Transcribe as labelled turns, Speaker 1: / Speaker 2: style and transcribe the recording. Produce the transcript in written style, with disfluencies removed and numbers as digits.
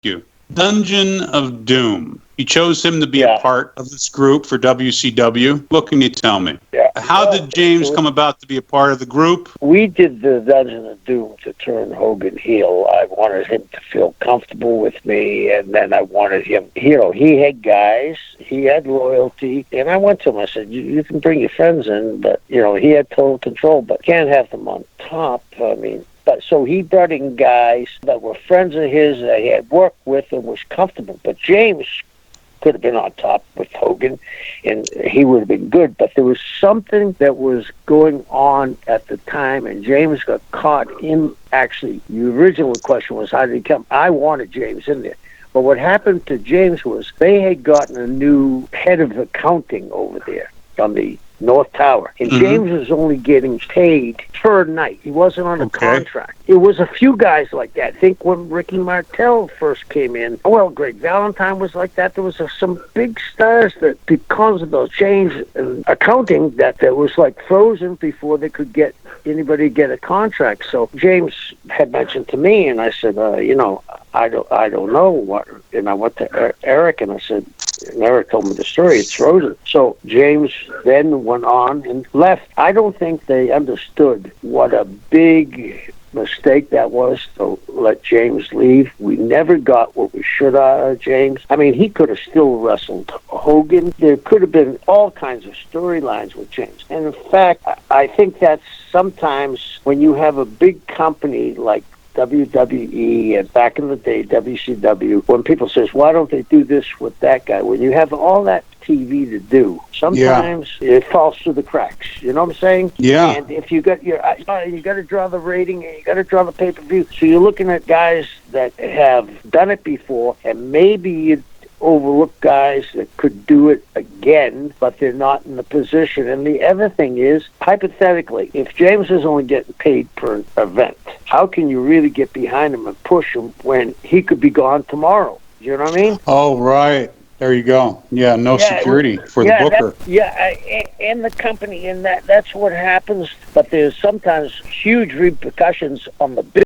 Speaker 1: you. Dungeon of Doom. You chose him to be a part of this group for WCW. What can you tell me?
Speaker 2: Yeah.
Speaker 1: How did James come about to be a part of the group?
Speaker 2: We did the Dungeon of Doom to turn Hogan heel. I wanted him to feel comfortable with me, and then I wanted him, he had guys, he had loyalty, and I went to him, I said, you can bring your friends in, but, he had total control, but can't have them on top. But so he brought in guys that were friends of his that he had worked with and was comfortable. But James could have been on top with Hogan, and he would have been good. But there was something that was going on at the time, and James got caught in, actually, the original question was, how did he come? I wanted James in there. But what happened to James was they had gotten a new head of accounting over there on the North Tower. And James was only getting paid per night. He wasn't on a contract. It was a few guys like that. I think when Ricky Martel first came in, Greg Valentine was like that. There was some big stars that, because of those changes in accounting, that was like frozen before they could get anybody get a contract. So James had mentioned to me, and I said, I don't know what. And I went to Eric, and I said, and Eric told me the story, it's frozen. So James then went on and left. I don't think they understood what a big mistake that was to let James leave. We never got what we should out of James. He could have still wrestled Hogan. There could have been all kinds of storylines with James. And in fact, I think that's sometimes when you have a big company like WWE and back in the day WCW, when people says, why don't they do this with that guy? When you have all that TV to do, sometimes it falls through the cracks. You know what I'm saying?
Speaker 1: Yeah.
Speaker 2: And if you got you got to draw the rating and you got to draw the pay-per-view. So you're looking at guys that have done it before, and maybe you overlook guys that could do it again, but they're not in the position. And the other thing is, hypothetically, if James is only getting paid per event, how can you really get behind him and push him when he could be gone tomorrow? You know what I mean?
Speaker 1: Oh, right. There you go. Yeah, no security for the booker.
Speaker 2: And the company, and that's what happens. But there's sometimes huge repercussions on the business.